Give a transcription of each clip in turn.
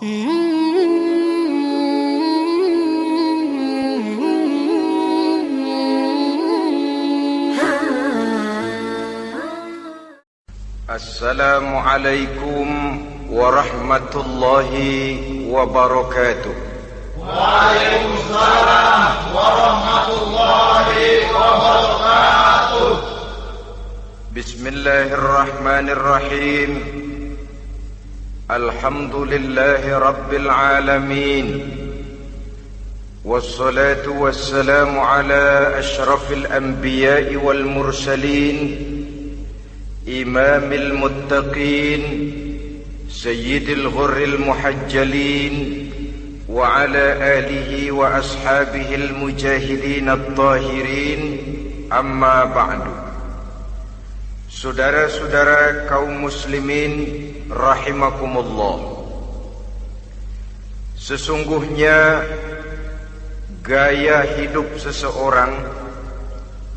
Assalamualaikum warahmatullahi wabarakatuh. Waalaikumsalam warahmatullahi wabarakatuh. Bismillahirrahmanirrahim. Alhamdulillahi rabbil alamin. Wassalatu wassalamu ala ashrafil anbiya'i wal mursalin, imamil muttaqin, sayyidil ghurril muhajjalin, wa ala alihi wa ashabihil mujahidin at-tahirin, amma ba'du. Saudara-saudara kaum muslimin rahimakumullah, sesungguhnya gaya hidup seseorang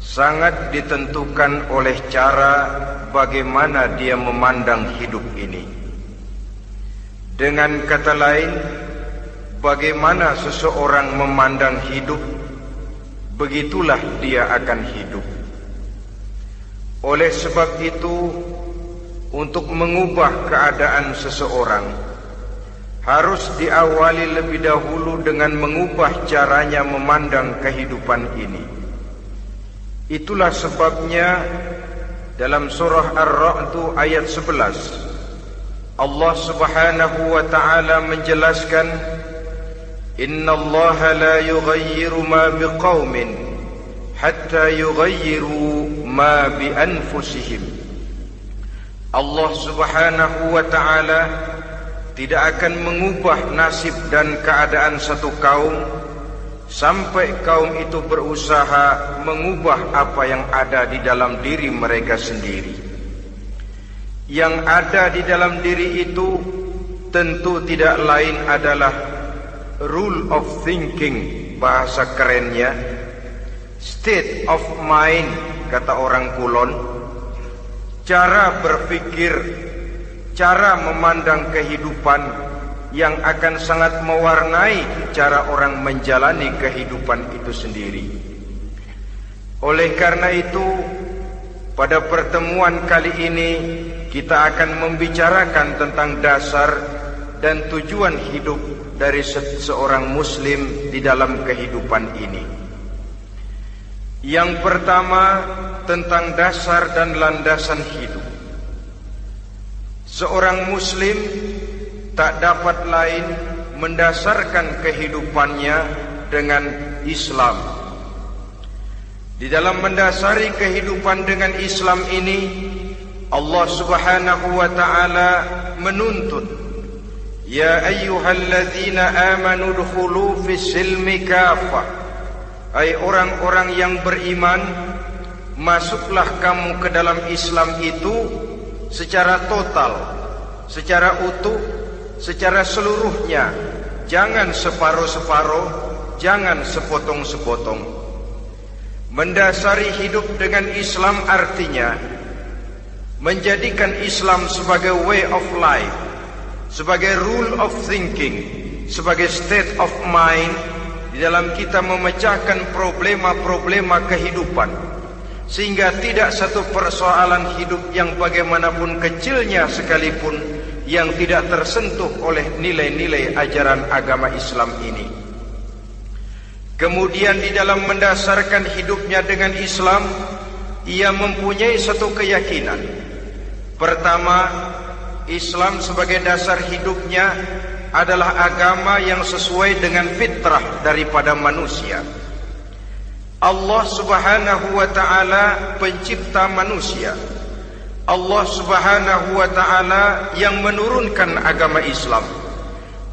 sangat ditentukan oleh cara bagaimana dia memandang hidup ini. Dengan kata lain, bagaimana seseorang memandang hidup, begitulah dia akan hidup. Oleh sebab itu, untuk mengubah keadaan seseorang harus diawali lebih dahulu dengan mengubah caranya memandang kehidupan ini. Itulah sebabnya dalam surah Ar-Ra'd ayat 11 Allah Subhanahu wa ta'ala menjelaskan, Innallaha la yughayyiru ma biqaumin hatta yughayyiru ma bi anfusihim. Allah Subhanahu wa ta'ala tidak akan mengubah nasib dan keadaan satu kaum sampai kaum itu berusaha mengubah apa yang ada di dalam diri mereka sendiri. Yang ada di dalam diri itu tentu tidak lain adalah rule of thinking, bahasa kerennya state of mind, kata orang Kulon. Cara berpikir, cara memandang kehidupan yang akan sangat mewarnai cara orang menjalani kehidupan itu sendiri. Oleh karena itu, pada pertemuan kali ini kita akan membicarakan tentang dasar dan tujuan hidup dari seorang muslim di dalam kehidupan ini. Yang pertama, tentang dasar dan landasan hidup. Seorang muslim tak dapat lain mendasarkan kehidupannya dengan Islam. Di dalam mendasari kehidupan dengan Islam ini, Allah Subhanahu wa ta'ala menuntut, Ya ayyuhalladzina amanu dukhulu fis silmi kafah. Hai orang-orang yang beriman, masuklah kamu ke dalam Islam itu secara total, secara utuh, secara seluruhnya. Jangan separuh-separuh, jangan sepotong-sepotong. Mendasari hidup dengan Islam artinya menjadikan Islam sebagai way of life, sebagai rule of thinking, sebagai state of mind di dalam kita memecahkan problema-problema kehidupan, sehingga tidak satu persoalan hidup yang bagaimanapun kecilnya sekalipun yang tidak tersentuh oleh nilai-nilai ajaran agama Islam ini. Kemudian di dalam mendasarkan hidupnya dengan Islam, ia mempunyai satu keyakinan. Pertama, Islam sebagai dasar hidupnya adalah agama yang sesuai dengan fitrah daripada manusia. Allah Subhanahu wa ta'ala pencipta manusia. Allah Subhanahu wa ta'ala yang menurunkan agama Islam.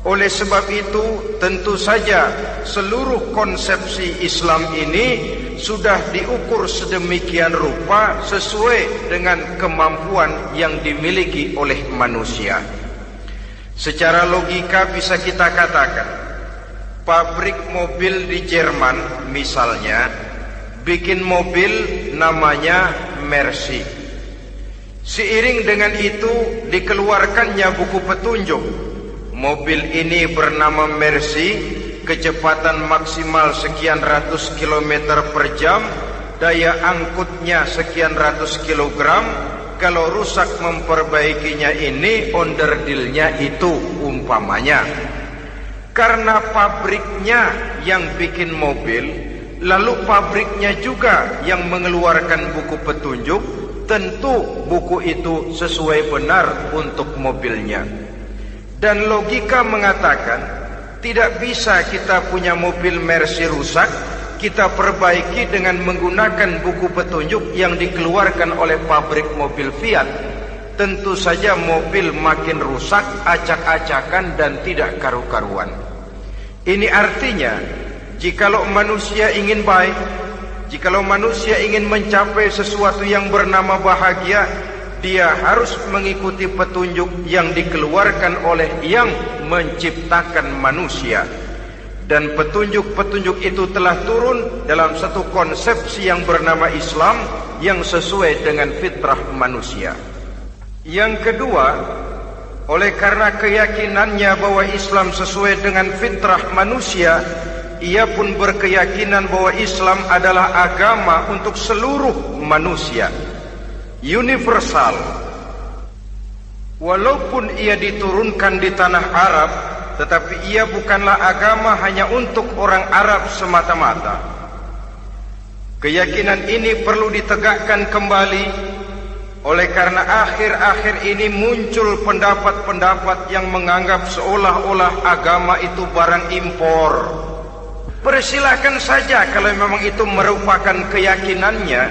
Oleh sebab itu, tentu saja seluruh konsepsi Islam ini sudah diukur sedemikian rupa sesuai dengan kemampuan yang dimiliki oleh manusia. Secara logika bisa kita katakan, pabrik mobil di Jerman misalnya bikin mobil namanya Mercy. Seiring dengan itu dikeluarkannya buku petunjuk mobil ini bernama Mercy, kecepatan maksimal sekian ratus kilometer per jam, daya angkutnya sekian ratus kilogram. Kalau rusak memperbaikinya ini, onderdilnya itu umpamanya. Karena pabriknya yang bikin mobil, lalu pabriknya juga yang mengeluarkan buku petunjuk, tentu buku itu sesuai benar untuk mobilnya. Dan logika mengatakan tidak bisa kita punya mobil Mercy rusak, kita perbaiki dengan menggunakan buku petunjuk yang dikeluarkan oleh pabrik mobil Fiat. Tentu saja mobil makin rusak, acak-acakan dan tidak karu-karuan. Ini artinya, jikalau manusia ingin baik, jikalau manusia ingin mencapai sesuatu yang bernama bahagia, dia harus mengikuti petunjuk yang dikeluarkan oleh yang menciptakan manusia. Dan petunjuk-petunjuk itu telah turun dalam satu konsepsi yang bernama Islam yang sesuai dengan fitrah manusia. Yang kedua, oleh karena keyakinannya bahwa Islam sesuai dengan fitrah manusia, ia pun berkeyakinan bahwa Islam adalah agama untuk seluruh manusia, universal. Walaupun ia diturunkan di tanah Arab, tetapi ia bukanlah agama hanya untuk orang Arab semata-mata. Keyakinan ini perlu ditegakkan kembali, oleh karena akhir-akhir ini muncul pendapat-pendapat yang menganggap seolah-olah agama itu barang impor. Persilahkan saja kalau memang itu merupakan keyakinannya,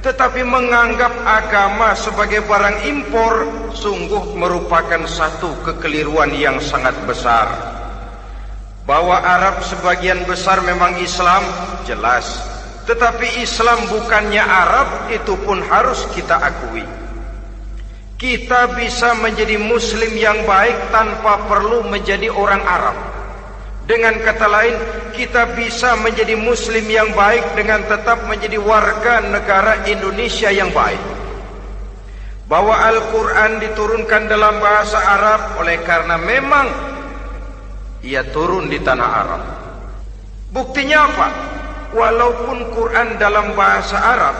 tetapi menganggap agama sebagai barang impor sungguh merupakan satu kekeliruan yang sangat besar. Bahwa Arab sebagian besar memang Islam, jelas. Tetapi Islam bukannya Arab, itu pun harus kita akui. Kita bisa menjadi Muslim yang baik tanpa perlu menjadi orang Arab. Dengan kata lain, kita bisa menjadi Muslim yang baik dengan tetap menjadi warga negara Indonesia yang baik. Bahwa Al-Quran diturunkan dalam bahasa Arab oleh karena memang ia turun di tanah Arab. Buktinya apa? Walaupun Quran dalam bahasa Arab,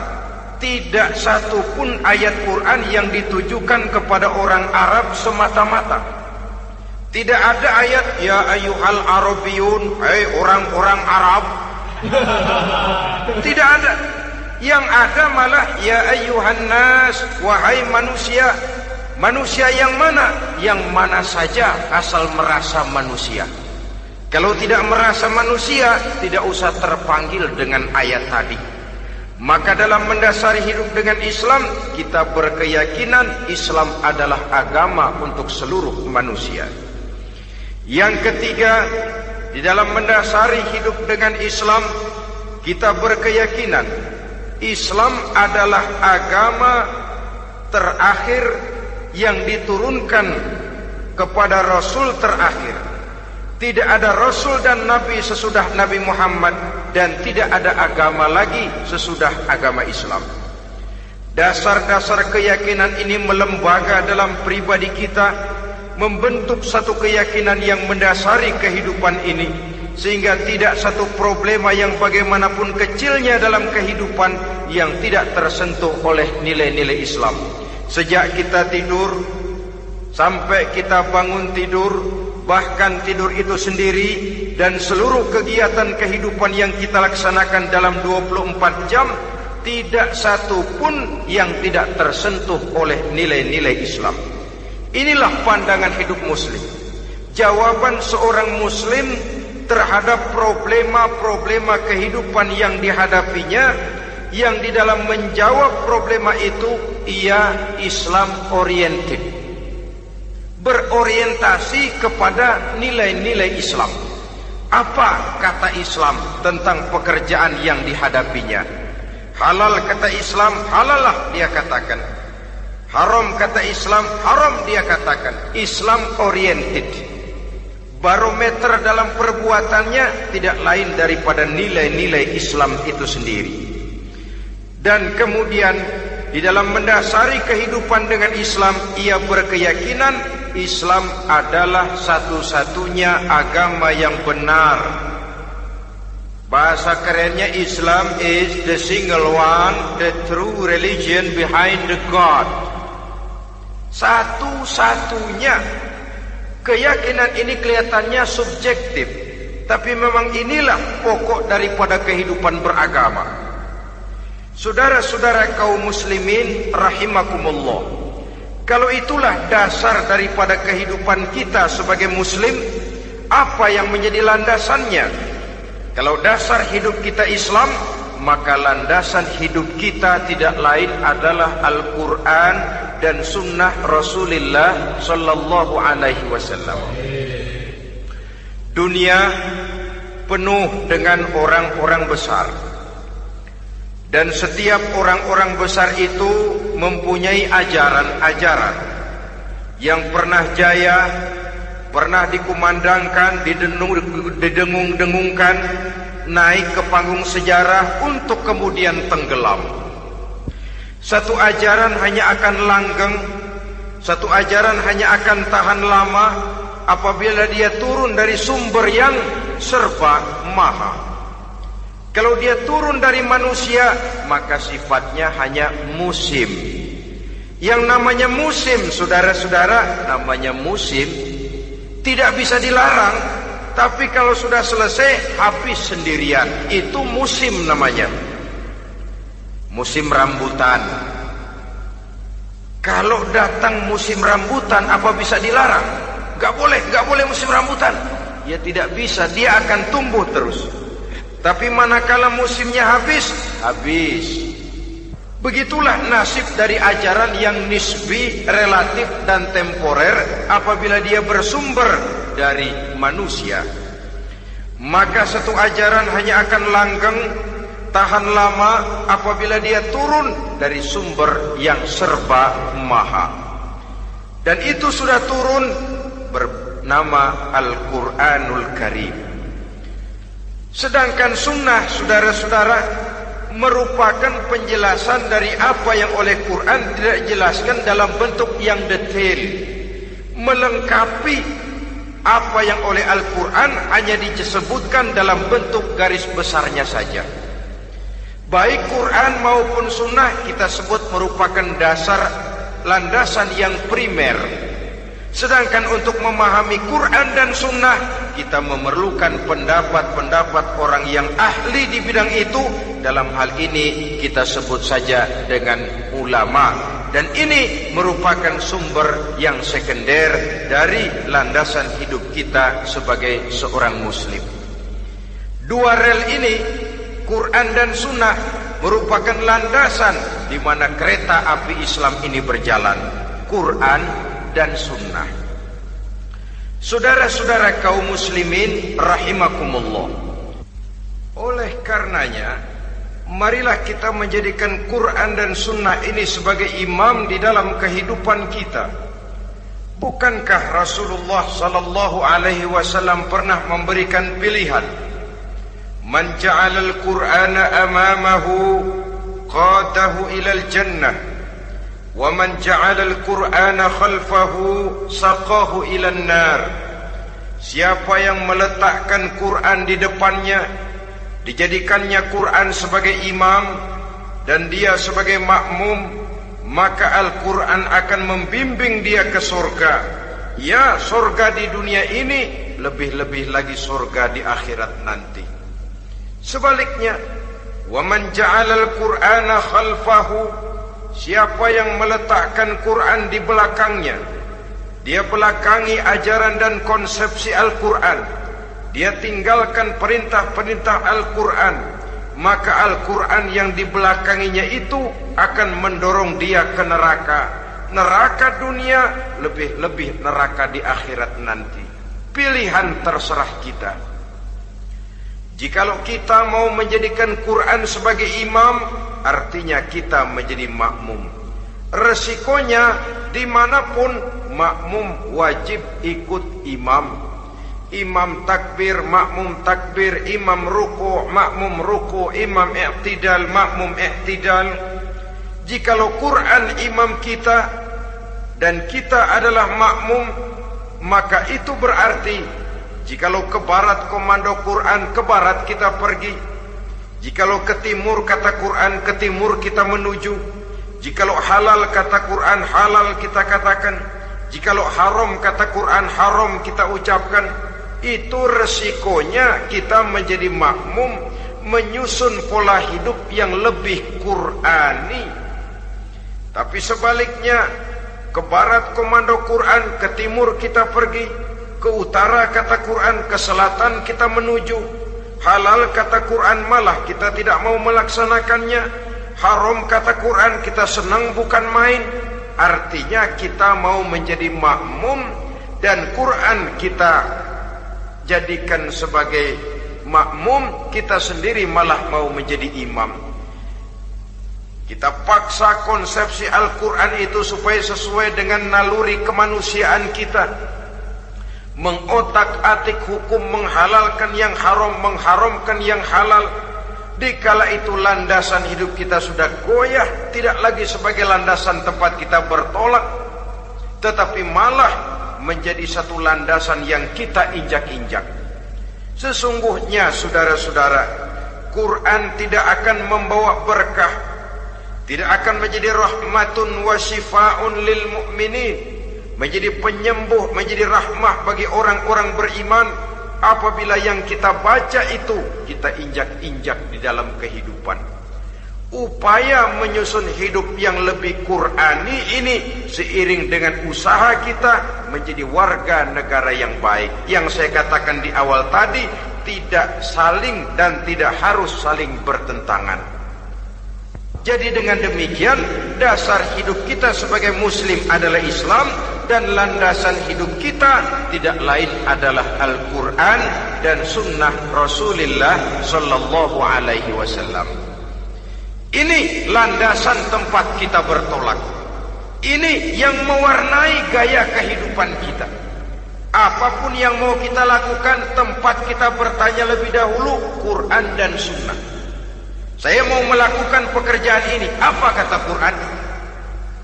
tidak satu pun ayat Quran yang ditujukan kepada orang Arab semata-mata. Tidak ada ayat ya ayyuhal arabiyun, hai orang-orang Arab. Tidak ada. Yang ada malah ya ayyuhan nas, wahai manusia. Manusia yang mana? Yang mana saja asal merasa manusia. Kalau tidak merasa manusia, tidak usah terpanggil dengan ayat tadi. Maka dalam mendasari hidup dengan Islam, kita berkeyakinan Islam adalah agama untuk seluruh manusia. Yang ketiga, di dalam mendasari hidup dengan Islam, kita berkeyakinan Islam adalah agama terakhir yang diturunkan kepada Rasul terakhir. Tidak ada Rasul dan Nabi sesudah Nabi Muhammad, dan tidak ada agama lagi sesudah agama Islam. Dasar-dasar keyakinan ini melembaga dalam pribadi kita, membentuk satu keyakinan yang mendasari kehidupan ini, sehingga tidak satu problema yang bagaimanapun kecilnya dalam kehidupan yang tidak tersentuh oleh nilai-nilai Islam. Sejak kita tidur sampai kita bangun tidur, bahkan tidur itu sendiri, dan seluruh kegiatan kehidupan yang kita laksanakan dalam 24 jam, tidak satu pun yang tidak tersentuh oleh nilai-nilai Islam. Inilah pandangan hidup Muslim. Jawaban seorang Muslim terhadap problema-problema kehidupan yang dihadapinya, yang di dalam menjawab problema itu ia Islam oriented, berorientasi kepada nilai-nilai Islam. Apa kata Islam tentang pekerjaan yang dihadapinya? Halal kata Islam, halalah dia katakan. Haram kata Islam, haram dia katakan. Islam oriented. Barometer dalam perbuatannya tidak lain daripada nilai-nilai Islam itu sendiri. Dan kemudian di dalam mendasari kehidupan dengan Islam, ia berkeyakinan Islam adalah satu-satunya agama yang benar. Bahasa kerennya, Islam is the single one, the true religion behind the God. Satu-satunya. Keyakinan ini kelihatannya subjektif, tapi memang inilah pokok daripada kehidupan beragama. Saudara-saudara kaum muslimin rahimakumullah, kalau itulah dasar daripada kehidupan kita sebagai muslim, apa yang menjadi landasannya? Kalau dasar hidup kita Islam, maka landasan hidup kita tidak lain adalah Al-Quran dan sunnah Rasulullah sallallahu alaihi wasallam. Dunia penuh dengan orang-orang besar, dan setiap orang-orang besar itu mempunyai ajaran-ajaran yang pernah jaya, pernah dikumandangkan, didengung-dengungkan, naik ke panggung sejarah untuk kemudian tenggelam. Satu ajaran hanya akan langgeng, satu ajaran hanya akan tahan lama apabila dia turun dari sumber yang serba maha. Kalau dia turun dari manusia, maka sifatnya hanya musim. Yang namanya musim, saudara-saudara, namanya musim tidak bisa dilarang, tapi kalau sudah selesai habis sendirian. Itu musim namanya. Musim rambutan. Kalau datang musim rambutan, apa bisa dilarang? Gak boleh musim rambutan. Ya tidak bisa, dia akan tumbuh terus. Tapi manakala musimnya habis. Begitulah nasib dari ajaran yang nisbi, relatif dan temporer apabila dia bersumber dari manusia. Maka satu ajaran hanya akan langgeng, tahan lama apabila dia turun dari sumber yang serba maha. Dan itu sudah turun bernama Al-Quranul Karim. Sedangkan sunnah, saudara-saudara, merupakan penjelasan dari apa yang oleh Quran tidak dijelaskan dalam bentuk yang detail, melengkapi apa yang oleh Al-Quran hanya disebutkan dalam bentuk garis besarnya saja. Baik Quran maupun sunnah kita sebut merupakan dasar, landasan yang primer. Sedangkan untuk memahami Quran dan sunnah, kita memerlukan pendapat-pendapat orang yang ahli di bidang itu. Dalam hal ini kita sebut saja dengan ulama. Dan ini merupakan sumber yang sekunder dari landasan hidup kita sebagai seorang muslim. Dua rel ini, Quran dan sunnah, merupakan landasan di mana kereta api Islam ini berjalan. Quran dan sunnah. Saudara-saudara kaum muslimin rahimakumullah, oleh karenanya marilah kita menjadikan Quran dan sunnah ini sebagai imam di dalam kehidupan kita. Bukankah Rasulullah sallallahu alaihi wasallam pernah memberikan pilihan, man ja'alal Qur'ana amamahu qadahu ilal jannah wa man ja'alal Qur'ana khalfahu saqahu ilan nar. Siapa yang meletakkan Quran di depannya, dijadikannya Quran sebagai imam dan dia sebagai makmum, maka Al-Quran akan membimbing dia ke surga. Ya, surga di dunia ini, lebih-lebih lagi surga di akhirat nanti. Sebaliknya, wa man ja'alal Qur'ana khalfahu, siapa yang meletakkan Quran di belakangnya, dia belakangi ajaran dan konsepsi Al-Quran, dia tinggalkan perintah-perintah Al-Quran, maka Al-Quran yang dibelakanginya itu akan mendorong dia ke neraka. Neraka dunia, lebih-lebih neraka di akhirat nanti. Pilihan terserah kita. Jikalau kita mau menjadikan Quran sebagai imam, artinya kita menjadi makmum. Resikonya dimanapun, makmum wajib ikut imam. Imam takbir, makmum takbir, imam ruku, makmum ruku, imam i'tidal, makmum i'tidal. Jikalau Quran imam kita, dan kita adalah makmum, maka itu berarti jikalau ke barat komando Quran, ke barat kita pergi. Jikalau ke timur kata Quran, ke timur kita menuju. Jikalau halal kata Quran, halal kita katakan. Jikalau haram kata Quran, haram kita ucapkan. Itu resikonya kita menjadi makmum, menyusun pola hidup yang lebih Qurani. Tapi sebaliknya, ke barat komando Quran, ke timur kita pergi. Ke utara kata Quran, ke selatan kita menuju. Halal kata Quran, malah kita tidak mau melaksanakannya. Haram kata Quran, kita senang bukan main. Artinya kita mau menjadi makmum, dan Quran kita jadikan sebagai makmum, kita sendiri malah mau menjadi imam. Kita paksa konsepsi Al-Quran itu supaya sesuai dengan naluri kemanusiaan kita. Mengotak-atik hukum, menghalalkan yang haram, mengharamkan yang halal. Dikala itu landasan hidup kita sudah goyah, tidak lagi sebagai landasan tempat kita bertolak, tetapi malah menjadi satu landasan yang kita injak-injak. Sesungguhnya saudara-saudara, Quran tidak akan membawa berkah, tidak akan menjadi rahmatun wa syifaun lil mu'minin, menjadi penyembuh, menjadi rahmah bagi orang-orang beriman, apabila yang kita baca itu kita injak-injak di dalam kehidupan. Upaya menyusun hidup yang lebih Qurani ini seiring dengan usaha kita menjadi warga negara yang baik. Yang saya katakan di awal tadi, tidak saling dan tidak harus saling bertentangan. Jadi dengan demikian, dasar hidup kita sebagai muslim adalah Islam, dan landasan hidup kita tidak lain adalah Al-Quran dan sunnah Rasulullah sallallahu alaihi wasallam. Ini landasan tempat kita bertolak. Ini yang mewarnai gaya kehidupan kita. Apapun yang mau kita lakukan, tempat kita bertanya lebih dahulu Quran dan sunnah. Saya mau melakukan pekerjaan ini, apa kata Quran?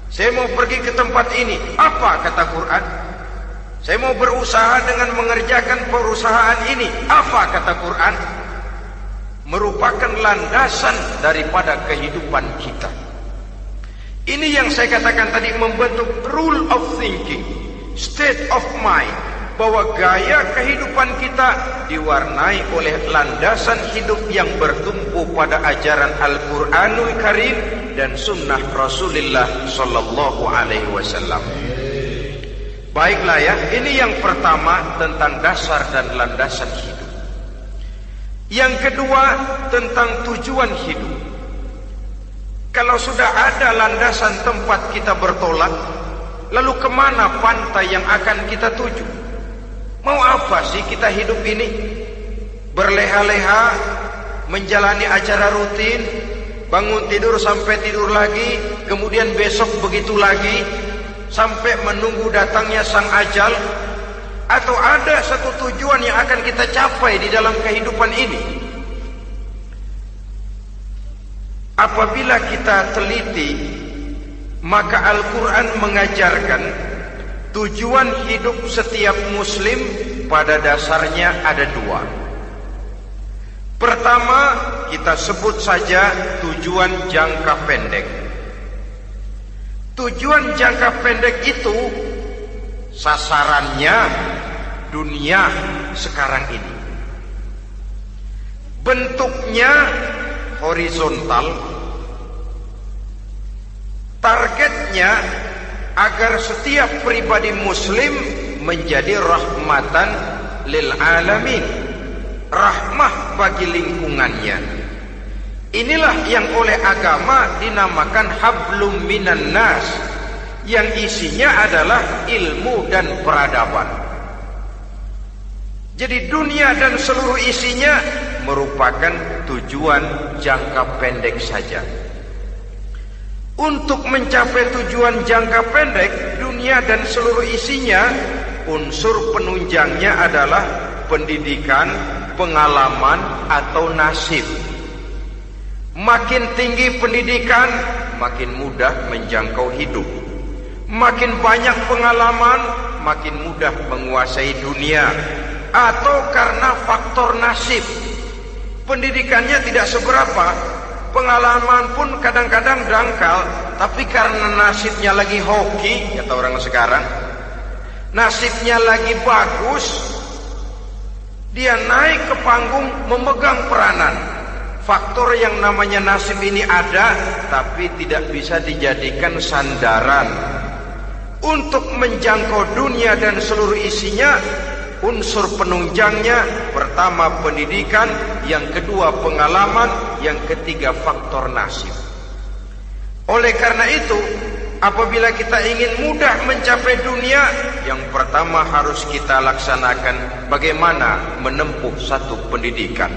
Saya mau pergi ke tempat ini, apa kata Quran? Saya mau berusaha dengan mengerjakan perusahaan ini, apa kata Quran? Merupakan landasan daripada kehidupan kita. Ini yang saya katakan tadi, membentuk rule of thinking, state of mind, bahwa gaya kehidupan kita diwarnai oleh landasan hidup yang bertumpu pada ajaran Al-Quranul Karim dan sunnah Rasulullah sallallahu alaihi wasallam. Baiklah ya, ini yang pertama tentang dasar dan landasan hidup. Yang kedua tentang tujuan hidup. Kalau sudah ada landasan tempat kita bertolak, lalu kemana pantai yang akan kita tuju? Mau apa sih kita hidup ini? Berleha-leha, menjalani acara rutin, bangun tidur sampai tidur lagi, kemudian besok begitu lagi, sampai menunggu datangnya sang ajal? Atau ada satu tujuan yang akan kita capai di dalam kehidupan ini? Apabila kita teliti, maka Al-Quran mengajarkan tujuan hidup setiap muslim pada dasarnya ada dua. Pertama, kita sebut saja tujuan jangka pendek. Tujuan jangka pendek itu sasarannya dunia sekarang ini. Bentuknya horizontal, targetnya agar setiap pribadi muslim menjadi rahmatan lil alamin, rahmah bagi lingkungannya. Inilah yang oleh agama dinamakan hablum minan nas, yang isinya adalah ilmu dan peradaban. Jadi dunia dan seluruh isinya merupakan tujuan jangka pendek saja. Untuk mencapai tujuan jangka pendek, dunia dan seluruh isinya, unsur penunjangnya adalah pendidikan, pengalaman, atau nasib. Makin tinggi pendidikan, makin mudah menjangkau hidup. Makin banyak pengalaman, makin mudah menguasai dunia. Atau karena faktor nasib. Pendidikannya tidak seberapa, pengalaman pun kadang-kadang dangkal, tapi karena nasibnya lagi hoki, kata orang sekarang, nasibnya lagi bagus, dia naik ke panggung memegang peranan. Faktor yang namanya nasib ini ada, tapi tidak bisa dijadikan sandaran. Untuk menjangkau dunia dan seluruh isinya, unsur penunjangnya pertama pendidikan, yang kedua pengalaman, yang ketiga faktor nasib. Oleh karena itu, apabila kita ingin mudah mencapai dunia, yang pertama harus kita laksanakan bagaimana menempuh satu pendidikan.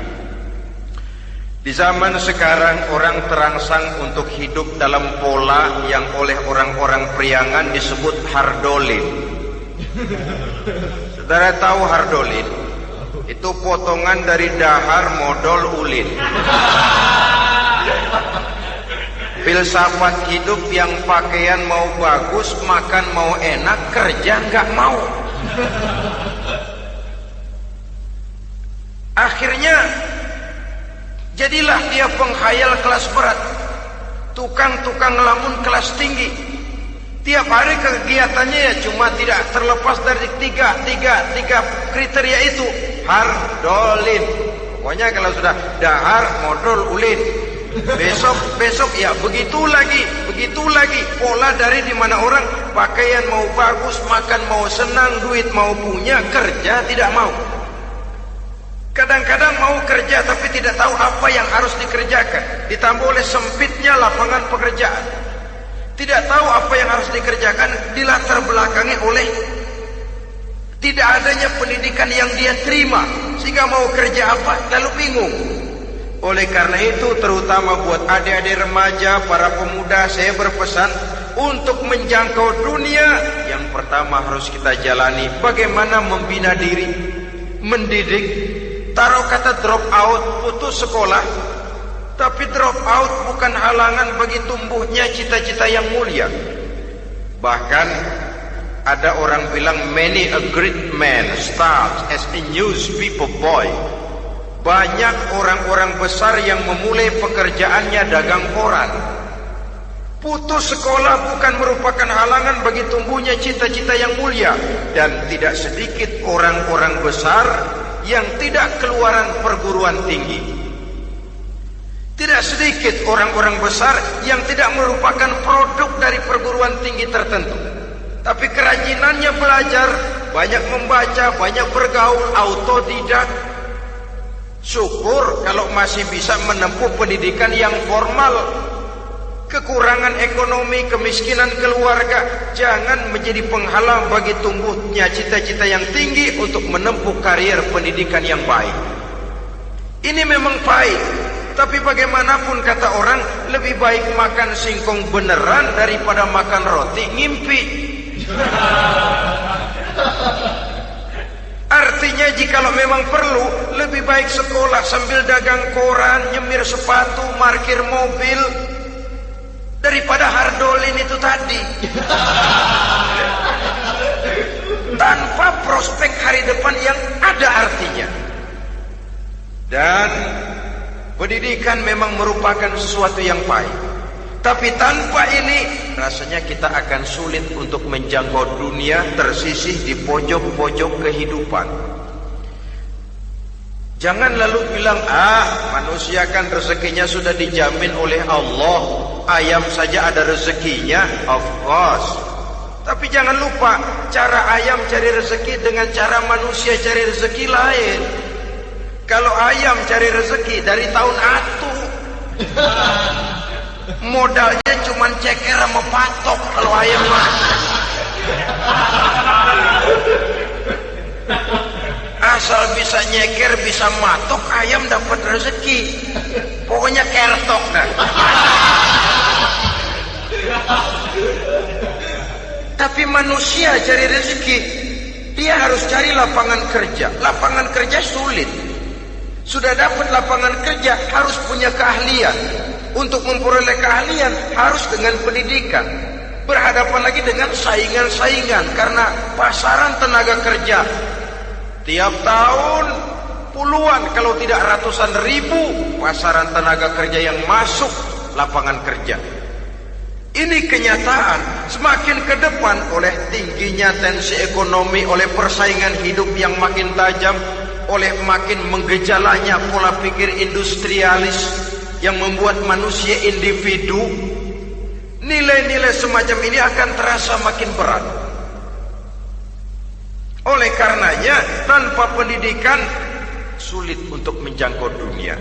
Di zaman sekarang orang terangsang untuk hidup dalam pola yang oleh orang-orang priangan disebut hardolin. Saudara tahu hardolin? Itu potongan dari dahar modal ulin. Filsafat hidup yang pakaian mau bagus, makan mau enak, kerja nggak mau. Akhirnya jadilah dia penghayal kelas berat, tukang-tukang ngelamun kelas tinggi. Tiap hari kegiatannya ya cuma tidak terlepas dari tiga kriteria itu. Hardolin. Pokoknya kalau sudah dahar modal ulin, besok ya begitu lagi. Pola dari dimana orang pakaian mau bagus, makan mau senang, duit mau punya, kerja tidak mau. Kadang-kadang mau kerja tapi tidak tahu apa yang harus dikerjakan. Ditambah oleh sempitnya lapangan pekerjaan. Tidak tahu apa yang harus dikerjakan, dilatar belakangi oleh tidak adanya pendidikan yang dia terima, sehingga mau kerja apa lalu bingung. Oleh karena itu, terutama buat adik-adik remaja, para pemuda, saya berpesan untuk menjangkau dunia, yang pertama harus kita jalani bagaimana membina diri, mendidik. Taruh kata drop out, putus sekolah, tapi drop out bukan halangan bagi tumbuhnya cita-cita yang mulia. Bahkan ada orang bilang many a great man starts as a newspaper boy. Banyak orang-orang besar yang memulai pekerjaannya dagang koran. Putus sekolah bukan merupakan halangan bagi tumbuhnya cita-cita yang mulia. Dan tidak sedikit orang-orang besar yang tidak keluaran perguruan tinggi. Tidak sedikit orang-orang besar yang tidak merupakan produk dari perguruan tinggi tertentu, tapi kerajinannya belajar, banyak membaca, banyak bergaul, autodidak. Syukur kalau masih bisa menempuh pendidikan yang formal. Kekurangan ekonomi, kemiskinan keluarga jangan menjadi penghalang bagi tumbuhnya cita-cita yang tinggi untuk menempuh karier pendidikan yang baik. Ini memang pahit, tapi bagaimanapun kata orang, lebih baik makan singkong beneran daripada makan roti ngimpi. Artinya jikalau memang perlu, lebih baik sekolah sambil dagang koran, nyemir sepatu, parkir mobil, daripada hardolin itu tadi. Tanpa prospek hari depan yang ada artinya. Dan pendidikan memang merupakan sesuatu yang pahit, tapi tanpa ini rasanya kita akan sulit untuk menjangkau dunia, tersisih di pojok-pojok kehidupan. Jangan lalu bilang, manusia kan rezekinya sudah dijamin oleh Allah, ayam saja ada rezekinya. Of course. Tapi jangan lupa, cara ayam cari rezeki dengan cara manusia cari rezeki lain. Kalau ayam cari rezeki dari tahun atu, modalnya cuma ceker sama patok. Kalau ayam mah asal bisa nyeker, bisa matok, ayam dapat rezeki. Pokoknya kertok dah. Tapi manusia cari rezeki, dia harus cari lapangan kerja. Lapangan kerja sulit. Sudah dapat lapangan kerja, harus punya keahlian. Untuk memperoleh keahlian harus dengan pendidikan. berhadapan lagi dengan saingan-saingan karena pasaran tenaga kerja. Tiap tahun puluhan kalau tidak ratusan ribu pasaran tenaga kerja yang masuk lapangan kerja. Ini kenyataan. Semakin ke depan oleh tingginya tensi ekonomi, oleh persaingan hidup yang makin tajam, oleh makin menggejalanya pola pikir industrialis yang membuat manusia individu, nilai-nilai semacam ini akan terasa makin berat. Oleh karenanya, tanpa pendidikan sulit untuk menjangkau dunia.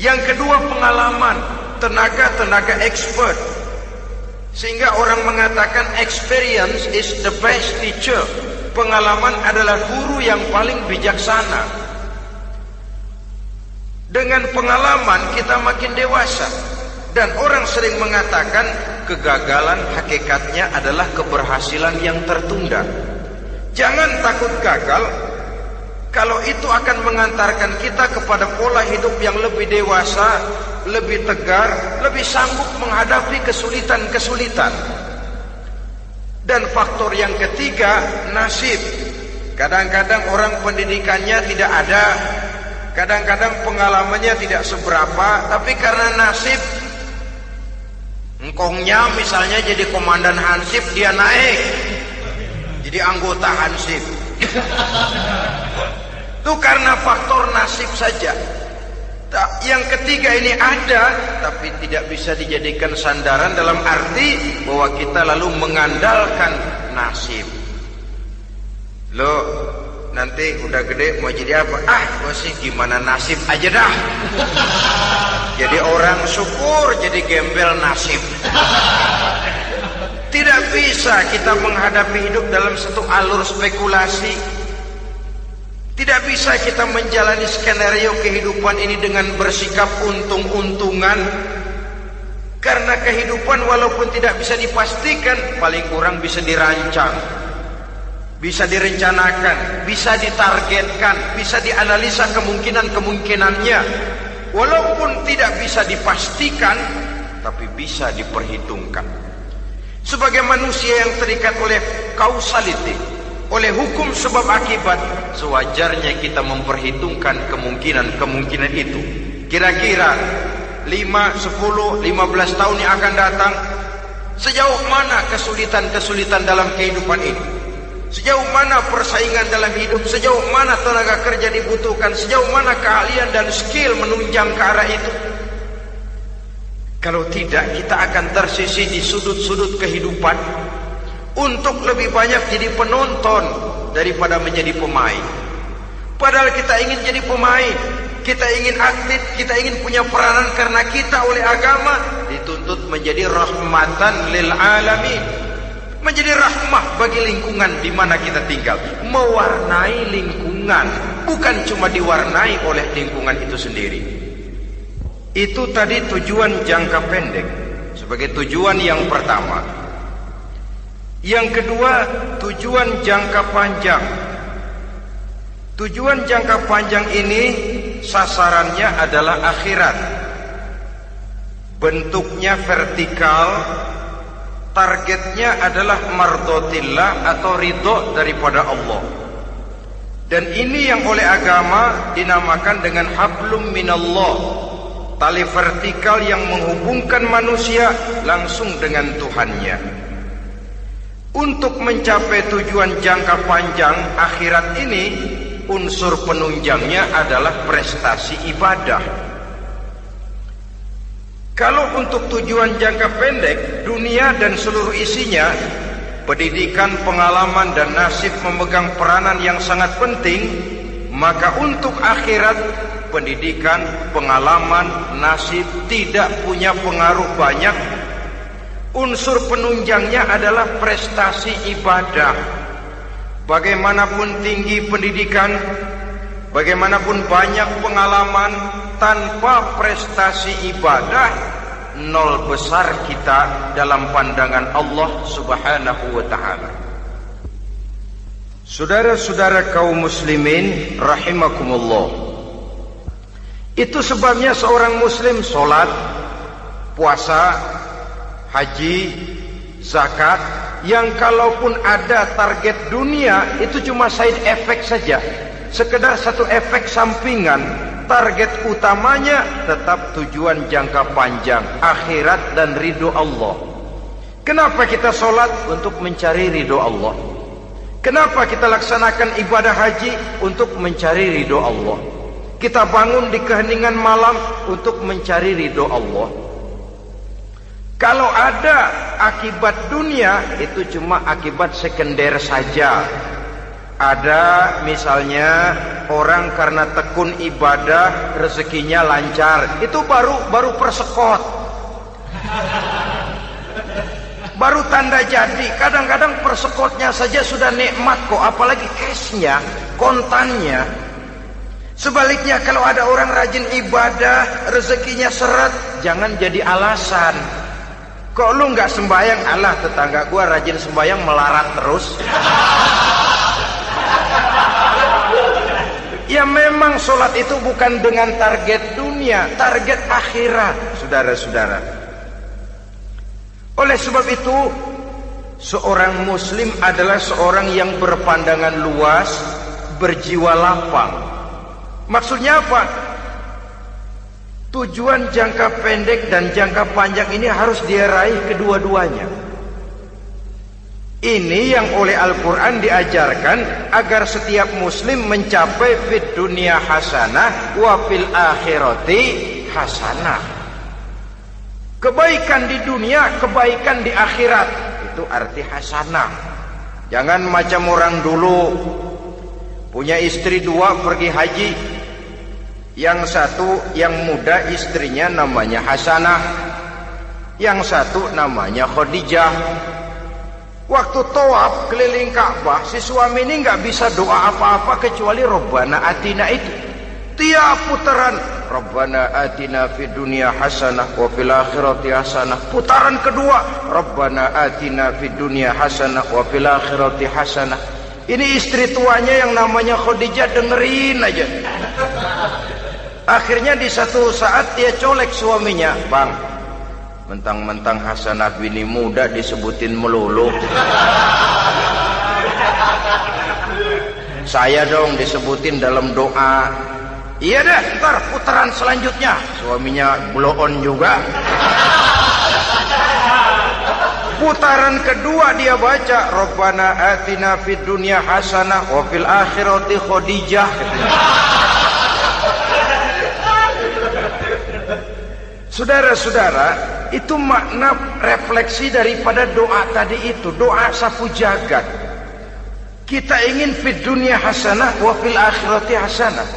Yang kedua, pengalaman, tenaga expert. Sehingga orang mengatakan experience is the best teacher. Pengalaman adalah guru yang paling bijaksana. Dengan pengalaman kita makin dewasa. Dan orang sering mengatakan kegagalan hakikatnya adalah keberhasilan yang tertunda. Jangan takut gagal, kalau itu akan mengantarkan kita kepada pola hidup yang lebih dewasa, lebih tegar, lebih sanggup menghadapi kesulitan-kesulitan. Dan faktor yang ketiga, nasib. Kadang-kadang orang pendidikannya tidak ada, kadang-kadang pengalamannya tidak seberapa, tapi karena nasib, engkongnya misalnya jadi komandan Hansip, dia naik jadi anggota Hansip. Itu karena faktor nasib saja. Yang ketiga ini ada, tapi tidak bisa dijadikan sandaran dalam arti bahwa kita lalu mengandalkan nasib. Lo nanti udah gede mau jadi apa? Gue sih gimana nasib aja dah. Jadi orang syukur, jadi gembel nasib. Tidak bisa kita menghadapi hidup dalam satu alur spekulasi. Tidak bisa kita menjalani skenario kehidupan ini dengan bersikap untung-untungan. Karena kehidupan walaupun tidak bisa dipastikan, paling kurang bisa dirancang, bisa direncanakan, bisa ditargetkan, bisa dianalisa kemungkinan-kemungkinannya. Walaupun tidak bisa dipastikan, tapi bisa diperhitungkan. Sebagai manusia yang terikat oleh causality, oleh hukum sebab akibat, sewajarnya kita memperhitungkan kemungkinan-kemungkinan itu. Kira-kira 5, 10, 15 tahun yang akan datang, sejauh mana kesulitan-kesulitan dalam kehidupan ini, sejauh mana persaingan dalam hidup, sejauh mana tenaga kerja dibutuhkan, sejauh mana keahlian dan skill menunjang ke arah itu. Kalau tidak, kita akan tersisih di sudut-sudut kehidupan untuk lebih banyak jadi penonton daripada menjadi pemain. Padahal kita ingin jadi pemain, kita ingin aktif, kita ingin punya peranan karena kita oleh agama dituntut menjadi rahmatan lil alamin, menjadi rahmah bagi lingkungan di mana kita tinggal, mewarnai lingkungan, bukan cuma diwarnai oleh lingkungan itu sendiri. Itu tadi tujuan jangka pendek sebagai tujuan yang pertama. Yang kedua, tujuan jangka panjang. Tujuan jangka panjang ini sasarannya adalah akhirat. Bentuknya vertikal, targetnya adalah mardhatillah atau ridho daripada Allah. Dan ini yang oleh agama dinamakan dengan hablum minallah, tali vertikal yang menghubungkan manusia langsung dengan Tuhannya. Untuk mencapai tujuan jangka panjang akhirat ini, unsur penunjangnya adalah prestasi ibadah. Kalau untuk tujuan jangka pendek, dunia dan seluruh isinya, pendidikan, pengalaman dan nasib memegang peranan yang sangat penting, maka untuk akhirat, pendidikan, pengalaman, nasib tidak punya pengaruh banyak. Unsur penunjangnya adalah prestasi ibadah. Bagaimanapun tinggi pendidikan, bagaimanapun banyak pengalaman, tanpa prestasi ibadah, nol besar kita dalam pandangan Allah Subhanahu wa ta'ala. Saudara-saudara kaum muslimin rahimakumullah, itu sebabnya seorang muslim sholat, puasa, haji, zakat, yang kalaupun ada target dunia itu cuma side effect saja, sekedar satu efek sampingan. Target utamanya tetap tujuan jangka panjang, akhirat dan ridho Allah. Kenapa kita sholat? Untuk mencari ridho Allah. Kenapa kita laksanakan ibadah haji? Untuk mencari ridho Allah. Kita bangun di keheningan malam untuk mencari ridho Allah. Kalau ada akibat dunia, itu cuma akibat sekunder saja. Ada misalnya orang karena tekun ibadah rezekinya lancar, itu baru persekot, baru tanda jadi. Kadang-kadang persekotnya saja sudah nikmat kok, apalagi cashnya, kontannya. Sebaliknya kalau ada orang rajin ibadah rezekinya seret, jangan jadi alasan. Kok lu nggak sembahyang? Alah, tetangga gua rajin sembahyang melarat terus. Ya memang sholat itu bukan dengan target dunia, target akhirat, saudara-saudara. Oleh sebab itu, seorang muslim adalah seorang yang berpandangan luas, berjiwa lapang. Maksudnya apa? Tujuan jangka pendek dan jangka panjang ini harus dia raih kedua-duanya. Ini yang oleh Al-Quran diajarkan agar setiap muslim mencapai fid dunya hasanah wa fil akhirati hasanah. Kebaikan di dunia, kebaikan di akhirat, itu arti hasanah. Jangan macam orang dulu, punya istri dua pergi haji. Yang satu yang muda istrinya namanya Hasanah, yang satu namanya Khadijah. Waktu tawaf keliling Ka'bah, si suami ini nggak bisa doa apa-apa kecuali Rabbana Atina itu. Tiap putaran Rabbana Atina fid dunya hasanah wa fil akhirati hasanah. Putaran kedua Rabbana Atina fid dunya hasanah wa fil akhirati hasanah. Ini istri tuanya yang namanya Khadijah dengerin aja. Akhirnya di satu saat dia colek suaminya, "Bang, mentang-mentang Hasanah bini muda disebutin melulu, saya dong disebutin dalam doa." "Iya deh, ntar putaran selanjutnya." Suaminya blow on juga. Putaran kedua dia baca Rabbana Atina fid dunya hasanah wa fil akhirati Khadijah. Saudara-saudara, itu makna refleksi daripada doa tadi itu, doa sapu jagat. Kita ingin fid dunya hasanah wa fil akhirati hasanah.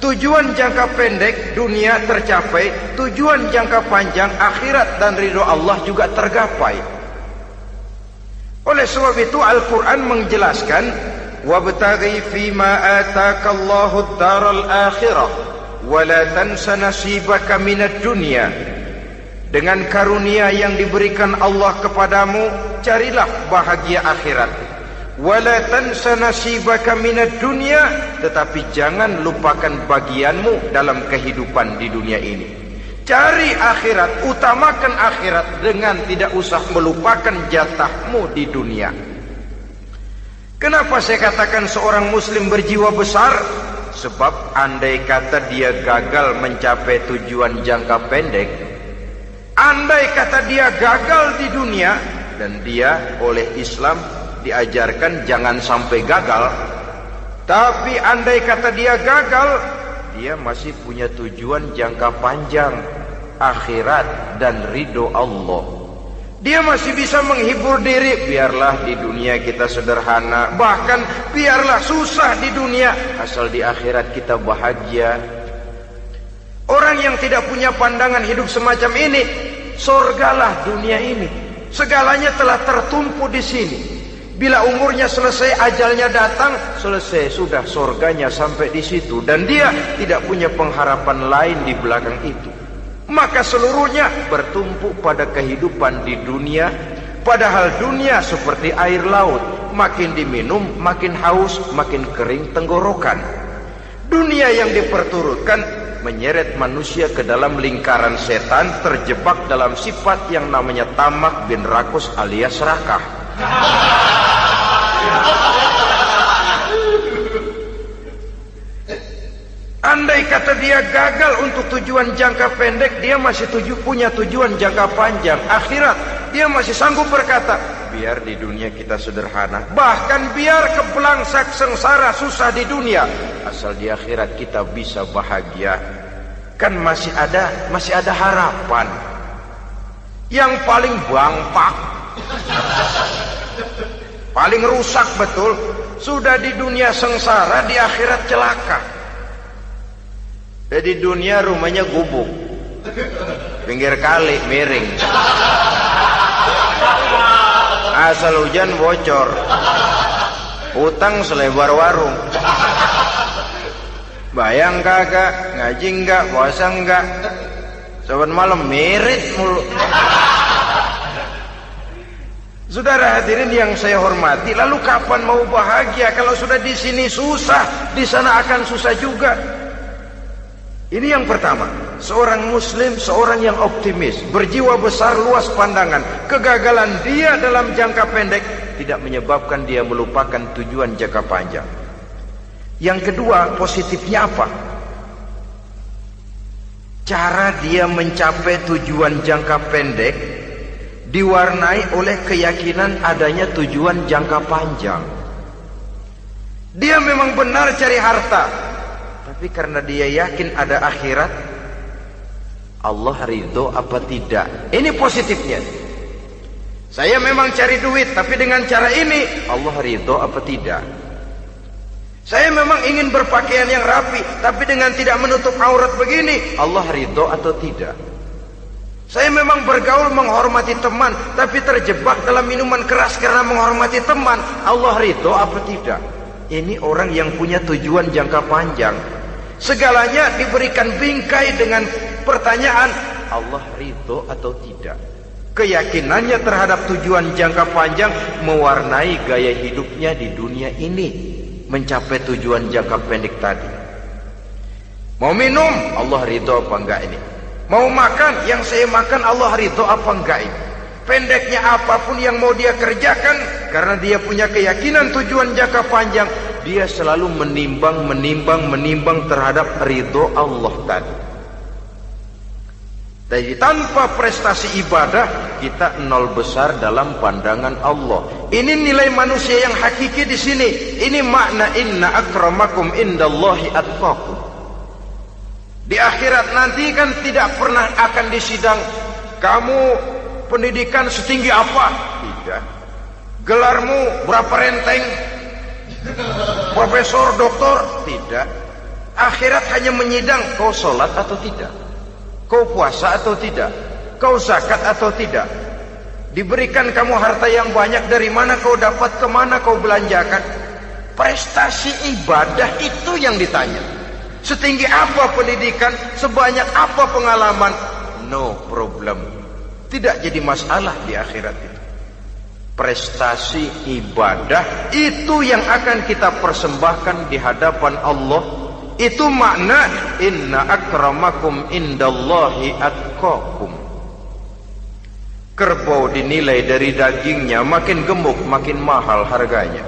Tujuan jangka pendek dunia tercapai, tujuan jangka panjang akhirat dan ridho Allah juga tergapai. Oleh sebab itu Al-Quran menjelaskan, wabtaghi fima atakallahu ad-daral akhirah wa la tansa nasibaka minad dunya. Dengan karunia yang diberikan Allah kepadamu, carilah bahagia akhirat. Wala tansa nasibaka minad dunya, tetapi jangan lupakan bagianmu dalam kehidupan di dunia ini. Cari akhirat, utamakan akhirat dengan tidak usah melupakan jatahmu di dunia. Kenapa saya katakan seorang muslim berjiwa besar? Sebab andai kata dia gagal mencapai tujuan jangka pendek, andai kata dia gagal di dunia, dan dia oleh Islam diajarkan jangan sampai gagal, tapi andai kata dia gagal, dia masih punya tujuan jangka panjang, akhirat dan ridho Allah. Dia masih bisa menghibur diri, biarlah di dunia kita sederhana, bahkan biarlah susah di dunia, asal di akhirat kita bahagia. Orang yang tidak punya pandangan hidup semacam ini, sorgalah dunia ini, segalanya telah tertumpu di sini. Bila umurnya selesai, ajalnya datang, selesai sudah, sorganya sampai di situ, dan dia tidak punya pengharapan lain di belakang itu. Maka seluruhnya bertumpu pada kehidupan di dunia, padahal dunia seperti air laut, makin diminum makin haus, makin kering tenggorokan. Dunia yang diperturutkan menyeret manusia ke dalam lingkaran setan, terjebak dalam sifat yang namanya tamak bin rakus alias serakah. Andai kata dia gagal untuk tujuan jangka pendek, dia masih punya tujuan jangka panjang, akhirat. Dia masih sanggup berkata, biar di dunia kita sederhana, bahkan biar kebelangsak sengsara susah di dunia, asal di akhirat kita bisa bahagia. Kan masih ada harapan. Yang paling bangpak, paling rusak betul, sudah di dunia sengsara, di akhirat celaka. Di dunia rumahnya gubuk, pinggir kali miring, asal hujan bocor, utang selebar warung. Bayang kagak, ngaji enggak, puasa enggak, saban malam merit mulu. Saudara hadirin yang saya hormati, lalu kapan mau bahagia kalau sudah di sini susah, di sana akan susah juga. Ini yang pertama, seorang muslim, seorang yang optimis, berjiwa besar, luas pandangan. Kegagalan dia dalam jangka pendek tidak menyebabkan dia melupakan tujuan jangka panjang. Yang kedua, positifnya apa? Cara dia mencapai tujuan jangka pendek diwarnai oleh keyakinan adanya tujuan jangka panjang. Dia memang benar cari harta, tapi karena dia yakin ada akhirat, Allah ridho apa tidak? Ini positifnya. Saya memang cari duit, tapi dengan cara ini Allah ridho apa tidak? Saya memang ingin berpakaian yang rapi, tapi dengan tidak menutup aurat begini, Allah ridho atau tidak? Saya memang bergaul menghormati teman, tapi terjebak dalam minuman keras karena menghormati teman, Allah ridho apa tidak? Ini orang yang punya tujuan jangka panjang. Segalanya diberikan bingkai dengan pertanyaan, Allah ridho atau tidak? Keyakinannya terhadap tujuan jangka panjang mewarnai gaya hidupnya di dunia ini, mencapai tujuan jangka pendek tadi. Mau minum, Allah ridho apa enggak ini? Mau makan, yang saya makan Allah ridho apa enggak ini? Pendeknya apapun yang mau dia kerjakan, karena dia punya keyakinan tujuan jangka panjang, dia selalu menimbang terhadap ridho Allah tadi. Jadi tanpa prestasi ibadah, kita nol besar dalam pandangan Allah. Ini nilai manusia yang hakiki di sini. Ini makna inna akramakum indallahi atqakum. Di akhirat nanti kan tidak pernah akan disidang, kamu pendidikan setinggi apa? Tidak. Gelarmu berapa renteng? Profesor, doktor? Tidak. Akhirat hanya menyidang kau sholat atau tidak, kau puasa atau tidak, kau zakat atau tidak. Diberikan kamu harta yang banyak, dari mana kau dapat, kemana kau belanjakan. Prestasi ibadah itu yang ditanya. Setinggi apa pendidikan, sebanyak apa pengalaman, no problem, tidak jadi masalah di akhirat itu. Prestasi ibadah itu yang akan kita persembahkan di hadapan Allah. Itu makna inna akramakum indallahi atqakum. Kerbau dinilai dari dagingnya, makin gemuk makin mahal harganya.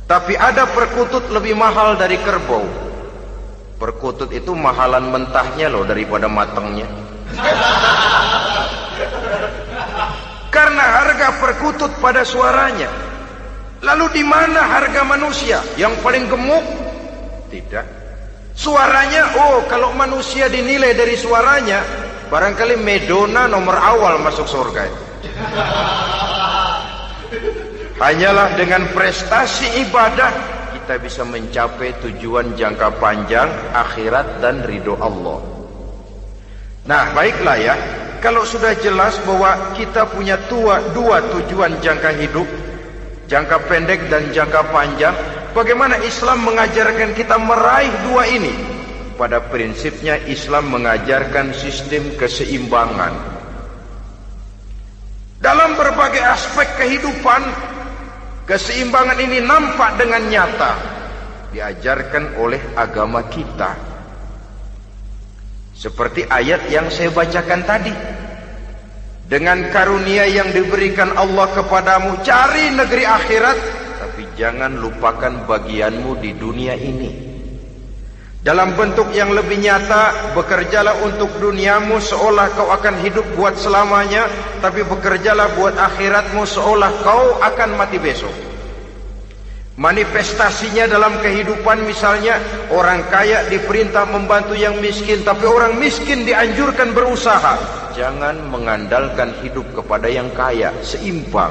Tapi ada perkutut lebih mahal dari kerbau. Perkutut itu mahalan mentahnya loh daripada matangnya. Karena harga perkutut pada suaranya. Lalu di mana harga manusia? Yang paling gemuk? Tidak. Suaranya, oh kalau manusia dinilai dari suaranya, barangkali Madonna nomor awal masuk surga. Hanyalah dengan prestasi ibadah kita bisa mencapai tujuan jangka panjang, akhirat dan ridho Allah. Nah, baiklah ya. Kalau sudah jelas bahwa kita punya dua tujuan jangka hidup, jangka pendek dan jangka panjang, bagaimana Islam mengajarkan kita meraih dua ini? Pada prinsipnya Islam mengajarkan sistem keseimbangan. Dalam berbagai aspek kehidupan, keseimbangan ini nampak dengan nyata diajarkan oleh agama kita. Seperti ayat yang saya bacakan tadi. Dengan karunia yang diberikan Allah kepadamu, cari negeri akhirat, tapi jangan lupakan bagianmu di dunia ini. Dalam bentuk yang lebih nyata, bekerjalah untuk duniamu seolah kau akan hidup buat selamanya, tapi bekerjalah buat akhiratmu seolah kau akan mati besok. Manifestasinya dalam kehidupan, misalnya orang kaya diperintah membantu yang miskin, tapi orang miskin dianjurkan berusaha. Jangan mengandalkan hidup kepada yang kaya, seimbang.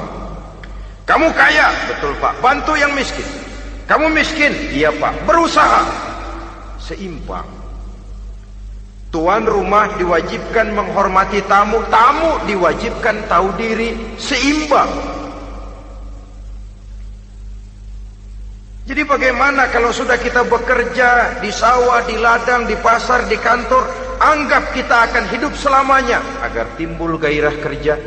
Kamu kaya, betul Pak, bantu yang miskin. Kamu miskin, iya Pak, berusaha, seimbang. Tuan rumah diwajibkan menghormati tamu, tamu diwajibkan tahu diri, seimbang. Jadi bagaimana kalau sudah kita bekerja di sawah, di ladang, di pasar, di kantor, anggap kita akan hidup selamanya agar timbul gairah kerja.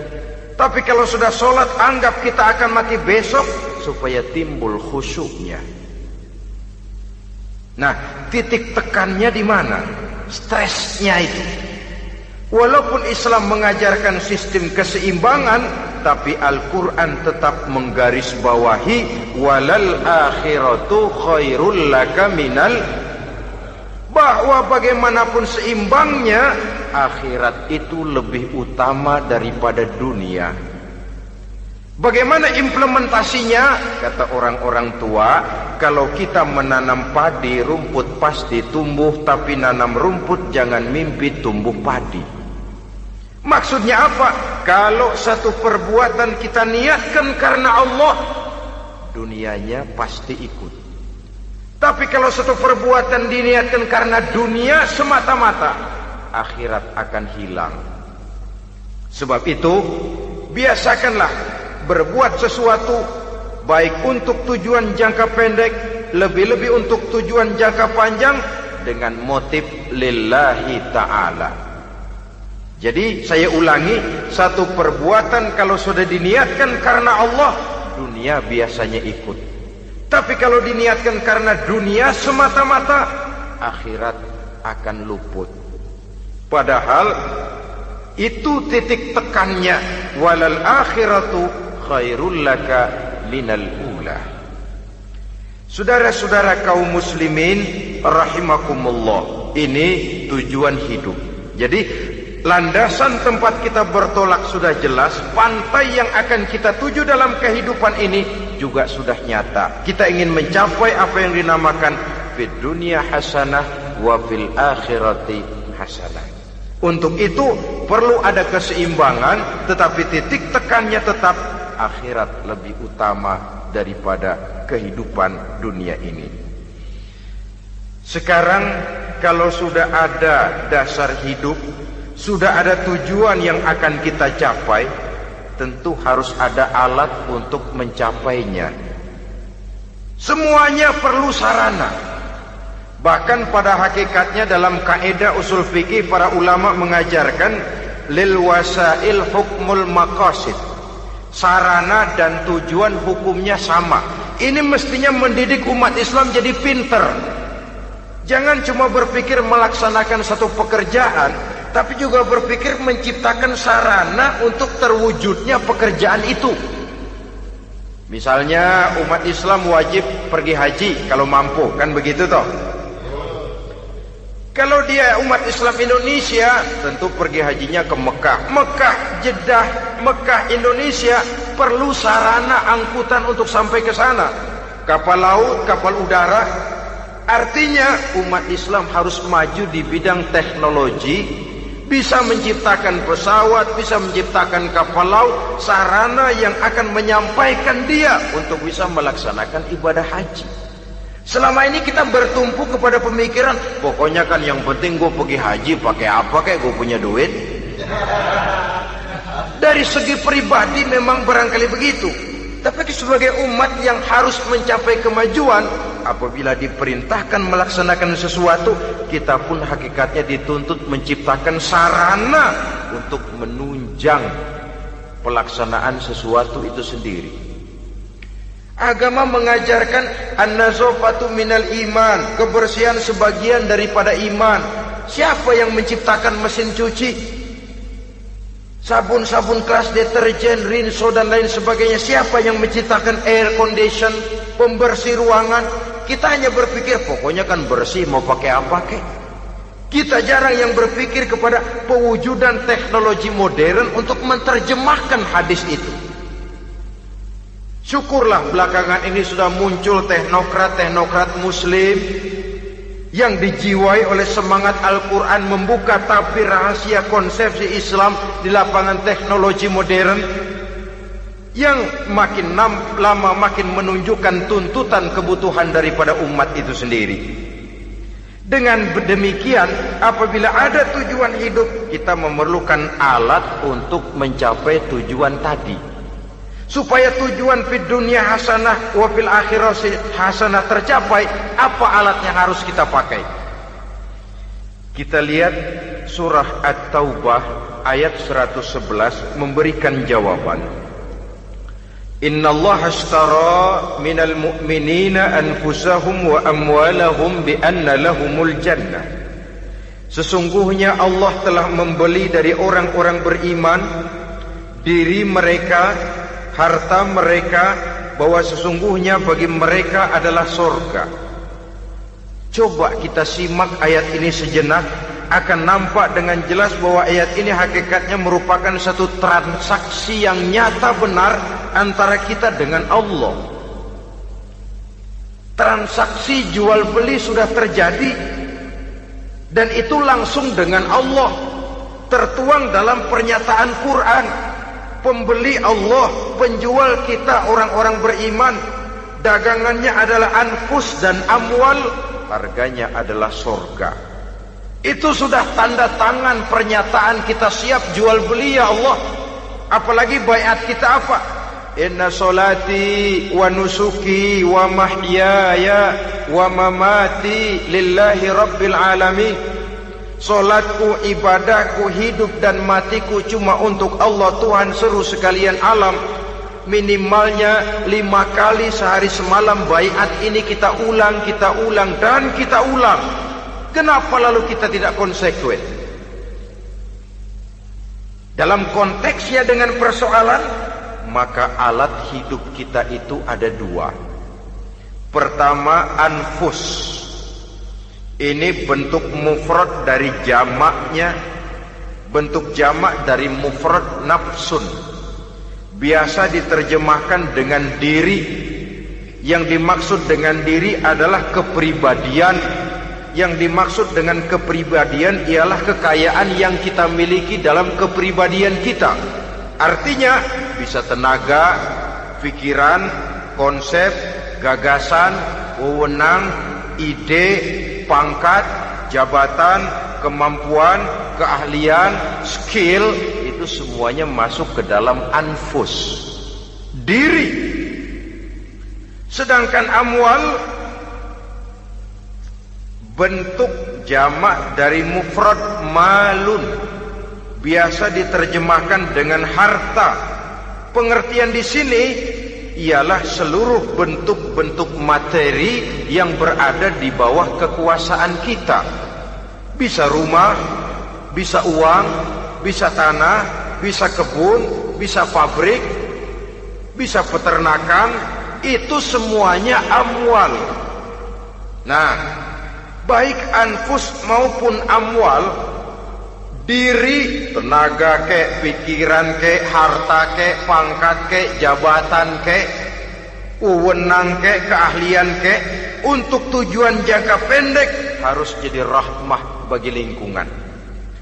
Tapi kalau sudah sholat, anggap kita akan mati besok supaya timbul khusyuknya. Nah, titik tekannya di mana? Stresnya itu. Walaupun Islam mengajarkan sistem keseimbangan, tapi Al-Quran tetap menggarisbawahi walal akhiratu khairul laka minal, bahwa bagaimanapun seimbangnya, akhirat itu lebih utama daripada dunia. Bagaimana implementasinya? Kata orang-orang tua, kalau kita menanam padi, rumput pasti tumbuh, tapi nanam rumput jangan mimpi tumbuh padi. Maksudnya apa? Kalau satu perbuatan kita niatkan karena Allah, dunianya pasti ikut. Tapi kalau satu perbuatan diniatkan karena dunia semata-mata, akhirat akan hilang. Sebab itu, biasakanlah berbuat sesuatu baik untuk tujuan jangka pendek, lebih-lebih untuk tujuan jangka panjang, dengan motif lillahi ta'ala. Jadi saya ulangi, satu perbuatan kalau sudah diniatkan karena Allah, dunia biasanya ikut. Tapi kalau diniatkan karena dunia semata-mata, akhirat akan luput. Padahal itu titik tekannya, walal akhiratu khairul laka minal ula. Saudara-saudara kaum muslimin rahimakumullah, ini tujuan hidup. Jadi landasan tempat kita bertolak sudah jelas, pantai yang akan kita tuju dalam kehidupan ini juga sudah nyata. Kita ingin mencapai apa yang dinamakan fid dunya hasanah wa fil akhirati hasanah. Untuk itu perlu ada keseimbangan, tetapi titik tekannya tetap akhirat lebih utama daripada kehidupan dunia ini. Sekarang kalau sudah ada dasar hidup, sudah ada tujuan yang akan kita capai, tentu harus ada alat untuk mencapainya. Semuanya perlu sarana. Bahkan pada hakikatnya dalam kaidah usul fikih, para ulama mengajarkan lil wasail hukmul maqasid. Sarana dan tujuan hukumnya sama. Ini mestinya mendidik umat Islam jadi pinter. Jangan cuma berpikir melaksanakan satu pekerjaan, tapi juga berpikir menciptakan sarana untuk terwujudnya pekerjaan itu. Misalnya umat Islam wajib pergi haji kalau mampu, kan begitu toh? Kalau dia umat Islam Indonesia, tentu pergi hajinya ke Mekah. Mekah, Jeddah, Mekah, Indonesia, perlu sarana angkutan untuk sampai ke sana. Kapal laut, kapal udara. Artinya umat Islam harus maju di bidang teknologi, bisa menciptakan pesawat, bisa menciptakan kapal laut, sarana yang akan menyampaikan dia untuk bisa melaksanakan ibadah haji. Selama ini kita bertumpu kepada pemikiran, pokoknya kan yang penting gue pergi haji, pakai apa kayak gue punya duit. Dari segi pribadi memang barangkali begitu. Tapi sebagai umat yang harus mencapai kemajuan, apabila diperintahkan melaksanakan sesuatu, kita pun hakikatnya dituntut menciptakan sarana untuk menunjang pelaksanaan sesuatu itu sendiri. Agama mengajarkan an-nazafatu minal iman, kebersihan sebagian daripada iman. Siapa yang menciptakan mesin cuci? Sabun-sabun kelas, deterjen, rinso dan lain sebagainya. Siapa yang menciptakan air condition, pembersih ruangan? Kita hanya berpikir pokoknya kan bersih, mau pakai apa kek. Kita jarang yang berpikir kepada pewujudan teknologi modern untuk menerjemahkan hadis itu. Syukurlah belakangan ini sudah muncul teknokrat-teknokrat muslim yang dijiwai oleh semangat Al-Quran membuka tabir rahasia konsepsi Islam di lapangan teknologi modern yang makin lama makin menunjukkan tuntutan kebutuhan daripada umat itu sendiri. Dengan demikian, apabila ada tujuan hidup, kita memerlukan alat untuk mencapai tujuan tadi. Supaya tujuan fid dunia hasanah wa fil akhirati hasanah tercapai, apa alat yang harus kita pakai? Kita lihat surah At-Taubah ayat 111 memberikan jawaban. Innallaha ashtara minal mu'minina anfusahum wa amwalahum bi anna lahumul jannah. Sesungguhnya Allah telah membeli dari orang-orang beriman diri mereka, harta mereka, bahwa sesungguhnya bagi mereka adalah surga. Coba kita simak ayat ini sejenak, akan nampak dengan jelas bahwa ayat ini hakikatnya merupakan satu transaksi yang nyata benar antara kita dengan Allah. Transaksi jual beli sudah terjadi, dan itu langsung dengan Allah, tertuang dalam pernyataan Quran. Pembeli Allah, penjual kita orang-orang beriman, dagangannya adalah anfus dan amwal, harganya adalah surga. Itu sudah tanda tangan pernyataan kita siap jual beli ya Allah. Apalagi baiat kita apa? Inna solati wa nusuki wa mahyaya wa mamati lillahi rabbil alamin. Solatku, ibadahku, hidup dan matiku cuma untuk Allah Tuhan seru sekalian alam. Minimalnya 5 kali sehari semalam baiat ini kita ulang dan kita ulang. Kenapa lalu kita tidak konsekuen? Dalam konteksnya dengan persoalan, maka alat hidup kita itu ada 2. Pertama, anfus. Ini bentuk mufrad dari jamaknya, bentuk jamak dari mufrad nafsun. Biasa diterjemahkan dengan diri. Yang dimaksud dengan diri adalah kepribadian. Yang dimaksud dengan kepribadian ialah kekayaan yang kita miliki dalam kepribadian kita. Artinya bisa tenaga, pikiran, konsep, gagasan, wewenang, ide, pangkat, jabatan, kemampuan, keahlian, skill, itu semuanya masuk ke dalam anfus, diri. Sedangkan amwal bentuk jamak dari mufrad malun, biasa diterjemahkan dengan harta. Pengertian di sini ialah seluruh bentuk-bentuk materi yang berada di bawah kekuasaan kita. Bisa rumah, bisa uang, bisa tanah, bisa kebun, bisa pabrik, bisa peternakan, itu semuanya amwal. Nah, baik anfus maupun amwal, diri, tenaga kek, pikiran kek, harta kek, pangkat kek, jabatan kek, wewenang kek, keahlian kek, untuk tujuan jangka pendek harus jadi rahmah bagi lingkungan.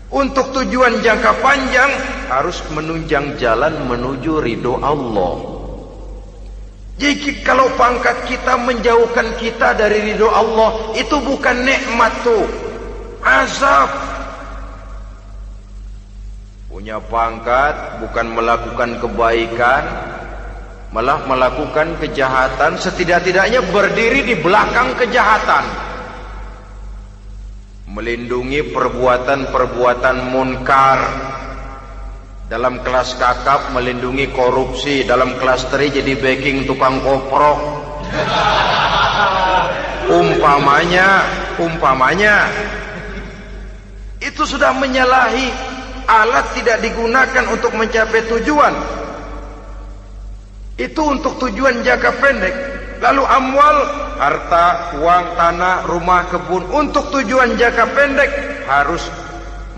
Untuk tujuan jangka panjang harus menunjang jalan menuju ridho Allah. Jadi kalau pangkat kita menjauhkan kita dari ridho Allah, itu bukan nikmat tuh, azab. Punya pangkat bukan melakukan kebaikan, malah melakukan kejahatan, setidak-tidaknya berdiri di belakang kejahatan, melindungi perbuatan-perbuatan munkar. Dalam kelas kakap melindungi korupsi, dalam kelas teri jadi backing tukang koprok. Itu sudah menyalahi. Alat tidak digunakan untuk mencapai tujuan. Itu untuk tujuan jangka pendek. Lalu amwal, harta, uang, tanah, rumah, kebun, untuk tujuan jangka pendek harus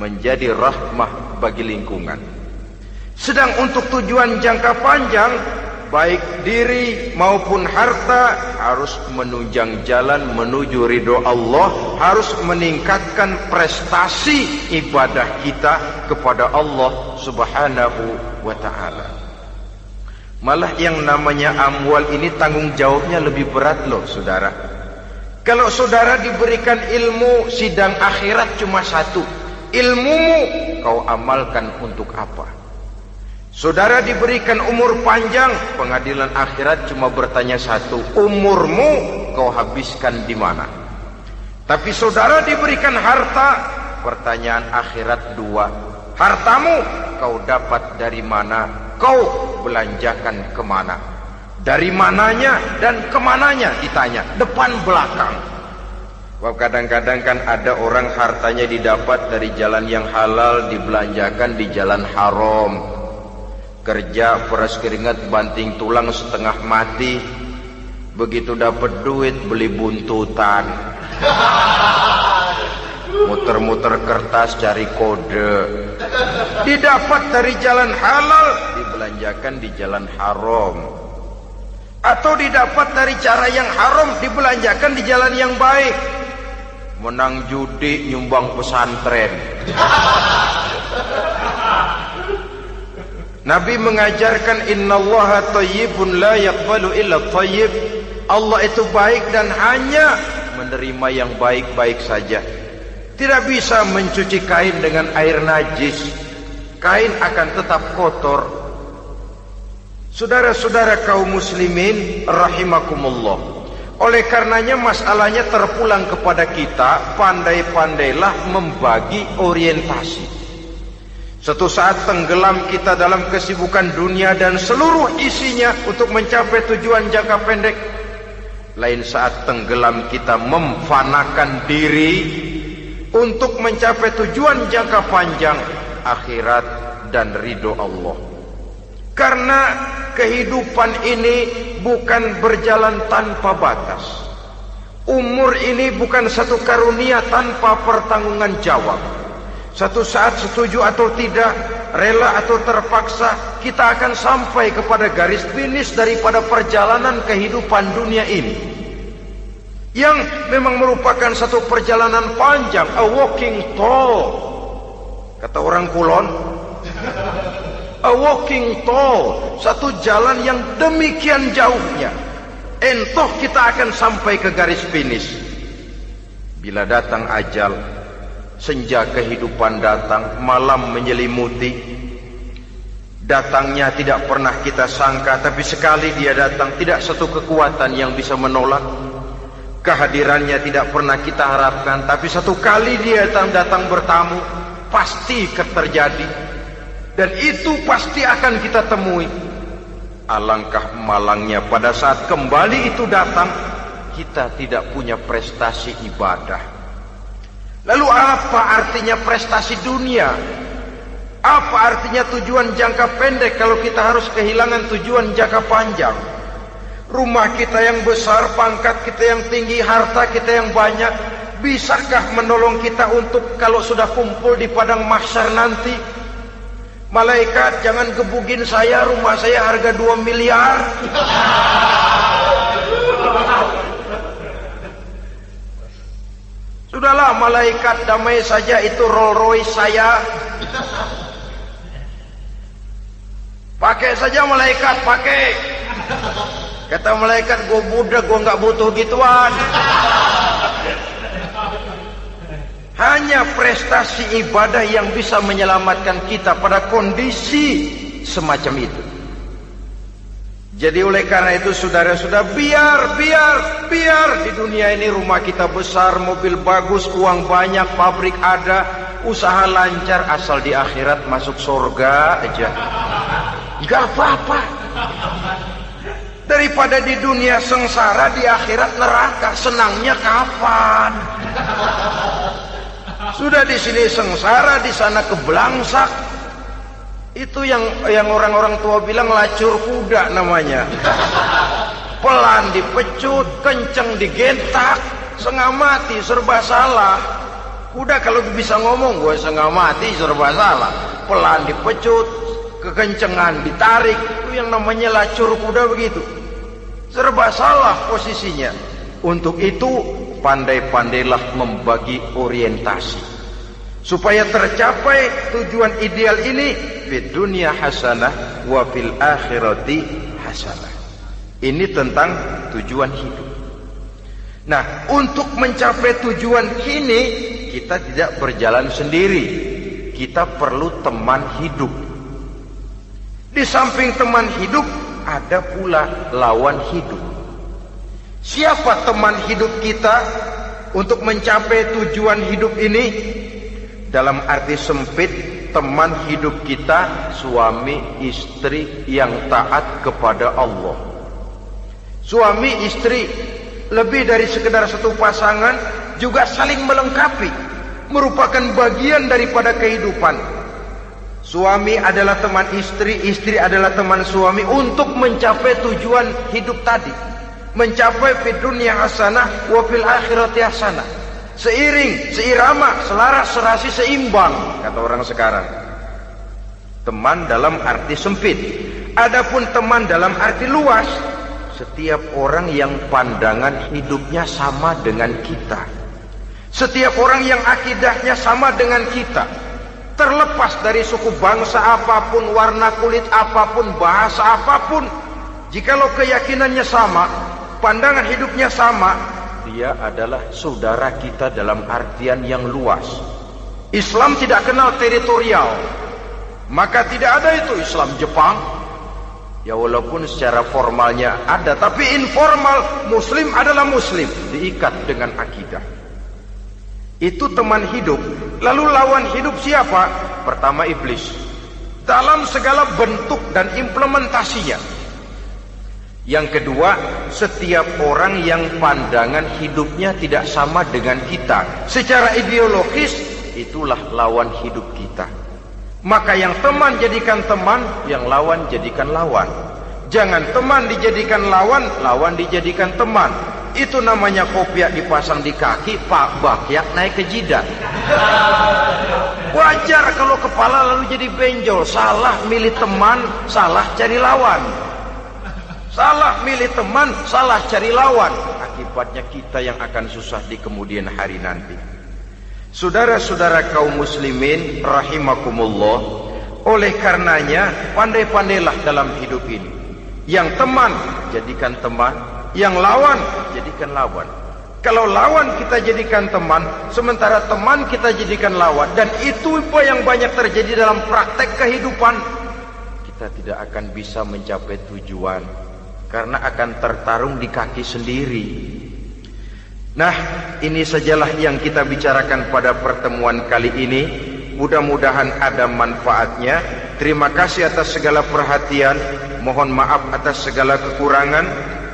menjadi rahmah bagi lingkungan. Sedang untuk tujuan jangka panjang, baik diri maupun harta harus menunjang jalan menuju ridho Allah, harus meningkatkan prestasi ibadah kita kepada Allah Subhanahu wa ta'ala. Malah yang namanya amwal ini tanggung jawabnya lebih berat loh saudara. Kalau saudara diberikan ilmu, sidang akhirat cuma satu. Ilmumu kau amalkan untuk apa? Saudara diberikan umur panjang, pengadilan akhirat cuma bertanya satu, umurmu kau habiskan di mana? Tapi saudara diberikan harta, pertanyaan akhirat dua, hartamu kau dapat dari mana? Kau belanjakan kemana? Dari mananya dan kemananya ditanya, depan belakang. Wah, kadang-kadang kan ada orang hartanya didapat dari jalan yang halal, dibelanjakan di jalan haram. Kerja peras keringat banting tulang setengah mati, begitu dapat duit beli buntutan, muter-muter kertas cari kode. Didapat dari jalan halal, dibelanjakan di jalan haram. Atau didapat dari cara yang haram, dibelanjakan di jalan yang baik. Menang judi, nyumbang pesantren. Nabi mengajarkan innallaha thayyibun la yaqbalu illa thayyib. Allah itu baik dan hanya menerima yang baik-baik saja. Tidak bisa mencuci kain dengan air najis. Kain akan tetap kotor. Saudara-saudara kaum muslimin rahimakumullah. Oleh karenanya masalahnya terpulang kepada kita, pandai-pandailah membagi orientasi. Suatu saat tenggelam kita dalam kesibukan dunia dan seluruh isinya untuk mencapai tujuan jangka pendek. Lain saat tenggelam kita memfanakan diri untuk mencapai tujuan jangka panjang, akhirat dan ridho Allah. Karena kehidupan ini bukan berjalan tanpa batas. Umur ini bukan satu karunia tanpa pertanggungan jawab. Satu saat setuju atau tidak, rela atau terpaksa, kita akan sampai kepada garis finish daripada perjalanan kehidupan dunia ini, yang memang merupakan satu perjalanan panjang, a walking tall. Kata orang Kulon, a walking tall, satu jalan yang demikian jauhnya. Entoh kita akan sampai ke garis finish. Bila datang ajal, senja kehidupan datang, malam menyelimuti. Datangnya tidak pernah kita sangka, tapi sekali dia datang, tidak satu kekuatan yang bisa menolak. Kehadirannya tidak pernah kita harapkan, tapi satu kali dia datang bertamu, pasti terjadi. Dan itu pasti akan kita temui. Alangkah malangnya pada saat kembali itu datang, kita tidak punya prestasi ibadah. Lalu apa artinya prestasi dunia? Apa artinya tujuan jangka pendek kalau kita harus kehilangan tujuan jangka panjang? Rumah kita yang besar, pangkat kita yang tinggi, harta kita yang banyak, bisakah menolong kita untuk kalau sudah kumpul di padang mahsyar nanti? Malaikat, jangan gebugin saya, rumah saya harga 2 miliar. Sudahlah malaikat, damai saja, itu Rolls Royce saya. Pakai saja malaikat, pakai. Kata malaikat, gue budak, gue gak butuh gituan. Hanya prestasi ibadah yang bisa menyelamatkan kita pada kondisi semacam itu. Jadi oleh karena itu saudara-saudara, biar di dunia ini rumah kita besar, mobil bagus, uang banyak, pabrik ada, usaha lancar, asal di akhirat masuk surga aja. Gak apa-apa. Daripada di dunia sengsara, di akhirat neraka, senangnya kapan? Sudah di sini sengsara, di sana keblangsak. Itu yang orang-orang tua bilang lacur kuda namanya. Pelan dipecut, kenceng digentak, setengah mati, serba salah. Kuda kalau bisa ngomong, gue setengah mati, serba salah. Pelan dipecut, kekencengan ditarik, itu yang namanya lacur kuda begitu. Serba salah posisinya. Untuk itu pandai-pandailah membagi orientasi supaya tercapai tujuan ideal ini, fid dunya hasanah wa fil akhirati hasanah. Ini tentang tujuan hidup. Nah, untuk mencapai tujuan ini kita tidak berjalan sendiri. Kita perlu teman hidup. Di samping teman hidup ada pula lawan hidup. Siapa teman hidup kita untuk mencapai tujuan hidup ini? Dalam arti sempit, teman hidup kita suami istri yang taat kepada Allah. Suami istri lebih dari sekedar satu pasangan, juga saling melengkapi, merupakan bagian daripada kehidupan. Suami adalah teman istri, istri adalah teman suami untuk mencapai tujuan hidup tadi, mencapai fid dunya hasanah wa fil akhirati hasanah. Seiring, seirama, selaras, serasi, seimbang, kata orang sekarang. Teman dalam arti sempit. Adapun teman dalam arti luas, setiap orang yang pandangan hidupnya sama dengan kita, setiap orang yang akidahnya sama dengan kita, terlepas dari suku bangsa apapun, warna kulit apapun, bahasa apapun, jikalau keyakinannya sama, pandangan hidupnya sama, dia adalah saudara kita dalam artian yang luas. Islam tidak kenal teritorial, maka tidak ada itu Islam Jepang. Ya walaupun secara formalnya ada, tapi informal Muslim adalah Muslim, diikat dengan akidah. Itu teman hidup. Lalu lawan hidup siapa? Pertama iblis, dalam segala bentuk dan implementasinya. Yang kedua, setiap orang yang pandangan hidupnya tidak sama dengan kita secara ideologis, itulah lawan hidup kita. Maka yang teman jadikan teman, yang lawan jadikan lawan. Jangan teman dijadikan lawan, lawan dijadikan teman. Itu namanya kopiah dipasang di kaki, pak bakyak naik ke jidat. Wajar kalau kepala lalu jadi benjol. Salah milih teman, salah cari lawan. Salah milih teman, salah cari lawan. Akibatnya kita yang akan susah di kemudian hari nanti. Saudara-saudara kaum muslimin rahimakumullah, oleh karenanya pandai-pandailah dalam hidup ini. Yang teman jadikan teman, yang lawan jadikan lawan. Kalau lawan kita jadikan teman, sementara teman kita jadikan lawan, dan itu yang banyak terjadi dalam praktek kehidupan, kita tidak akan bisa mencapai tujuan, karena akan tertarung di kaki sendiri. Nah, ini sajalah yang kita bicarakan pada pertemuan kali ini. Mudah-mudahan ada manfaatnya. Terima kasih atas segala perhatian. Mohon maaf atas segala kekurangan.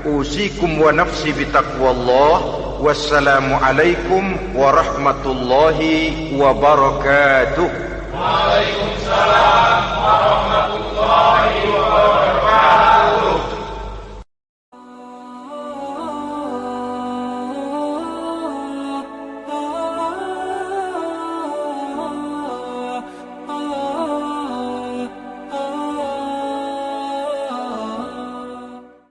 Usikum wa nafsi bitaqwallah. Wassalamualaikum warahmatullahi wabarakatuh. Waalaikumsalam warahmatullahi wabarakatuh.